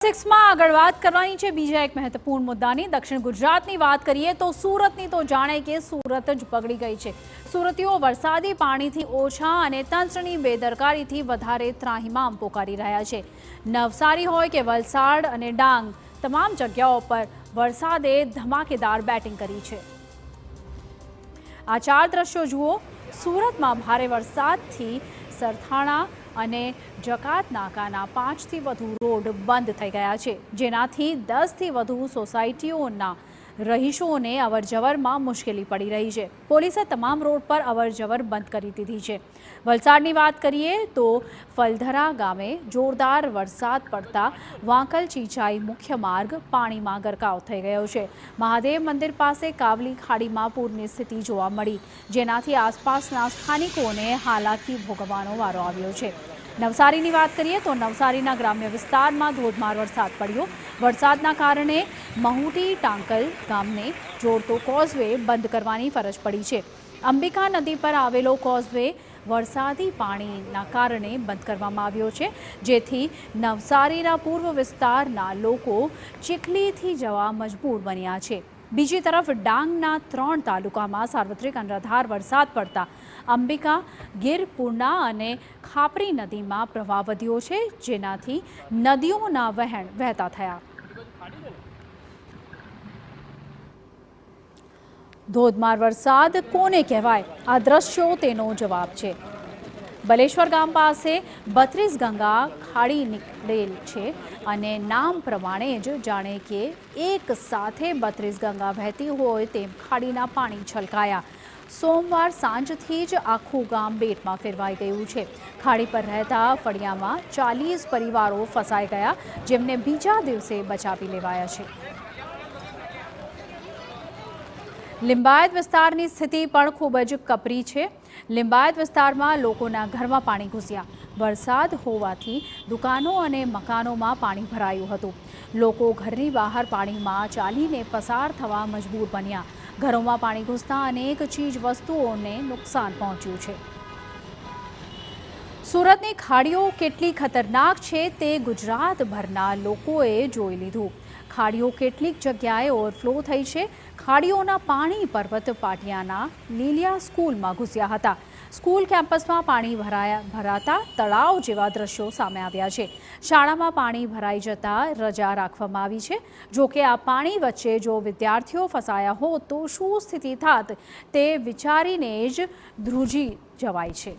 સિક્સમાં આગળ વાત કરવાની છે બીજા એક મહત્વપૂર્ણ મુદ્દાની। દક્ષિણ ગુજરાતની વાત કરીએ તો સુરતની તો જાણે કે સુરત જ બગડી ગઈ છે। સુરતીઓ વરસાદી પાણીથી ઓછા અને તંત્રની બેદરકારીથી વધારે ત્રાહિમામ પોકારી રહ્યા છે। નવસારી હોય કે વલસાડ અને ડાંગ, તમામ જગ્યાઓ પર વરસાદે ધમાકેદાર બેટિંગ કરી છે। આ ચાર દ્રશ્યો જુઓ। સુરતમાં ભારે વરસાદથી સરથાણા અને જકાત નાકાના 5થી વધુ રોડ બંધ થઈ ગયા છે, જેનાથી 10થી વધુ સોસાયટીઓના રહીશોને અવરજવરમાં મુશ્કેલી પડી રહી છે। પોલીસે તમામ રોડ પર અવરજવર બંધ કરી દીધી છે। વલસાડની વાત કરીએ તો ફલધરા ગામે જોરદાર વરસાદ પડતા વાંકલ ચીચાઈ મુખ્ય માર્ગ પાણીમાં ગરકાવ થઈ ગયો છે। મહાદેવ મંદિર પાસે કાવલી ખાડીમાં પૂરની સ્થિતિ જોવા મળી, જેનાથી આસપાસના સ્થાનિકોને હાલાકી ભોગવવાનો વારો આવ્યો છે। નવસારીની વાત કરીએ તો નવસારીના ગ્રામ્ય વિસ્તારમાં ધોધમાર વરસાદ પડ્યો। વરસાદના કારણે મહુટી ટાંકલ ગામને જોડતો કોઝવે બંધ કરવાની ફરજ પડી છે। અંબિકા નદી પર આવેલો કોઝવે વરસાદી પાણીના કારણે બંધ કરવામાં આવ્યો છે, જેથી નવસારીના પૂર્વ વિસ્તારના લોકો ચીખલીથી જવા મજબૂર બન્યા છે। બીજી તરફ ડાંગના 3 તાલુકામાં સાર્વત્રિક અનરાધાર વરસાદ પડતા અંબિકા, ગીર, પૂર્ણા અને ખાપરી નદીમાં પ્રવાહ વધ્યો છે, જેનાથી નદીઓના વહેણ વહેતા થયા। ધોધમાર વરસાદ કોને કહેવાય? આ દ્રશ્યો તેનો જવાબ છે। બલેશ્વર ગામ પાસે 32 ગંગા ખાડી નીકળેલ છે અને નામ પ્રમાણે જ જાણે કે એક સાથે 32 ગંગા વહેતી હોય તેમ ખાડીના પાણી છલકાયા। સોમવાર સાંજથી જ આખું ગામ બેટમાં ફેરવાઈ ગયું છે। ખાડી પર રહેતા ફળિયામાં 40 પરિવારો ફસાઈ ગયા, જેમને બીજા દિવસે બચાવી લેવાયા છે। લિંબાયત વિસ્તારની સ્થિતિ પણ ખૂબ જ કપરી છે। લિંબાયત વિસ્તારમાં લોકોના ઘરમાં પાણી ઘૂસ્યા। વરસાદ હોવાથી દુકાનો અને મકાનોમાં પાણી ભરાયું હતું। લોકો ઘરની બહાર પાણીમાં ચાલીને પસાર થવા મજબૂર બન્યા। ઘરોમાં પાણી ઘૂસતા અનેક ચીજ વસ્તુઓને નુકસાન પહોંચ્યું છે। સુરતની ખાડીઓ કેટલી ખતરનાક છે તે ગુજરાતભરના લોકોએ જોઈ લીધું। ખાડીઓ કેટલીક જગ્યાએ ઓવરફ્લો થઈ છે। ખાડીઓના પાણી પર્વત પાટિયાના લીલિયા સ્કૂલમાં ઘૂસ્યા હતા। સ્કૂલ કેમ્પસમાં પાણી ભરાતા તળાવ જેવા દ્રશ્યો સામે આવ્યા છે। શાળામાં પાણી ભરાઈ જતા રજા રાખવામાં આવી છે। જોકે આ પાણી વચ્ચે જો વિદ્યાર્થીઓ ફસાયા હોત તો શું સ્થિતિ થાત તે વિચારીને જ ધ્રુજી જવાય છે।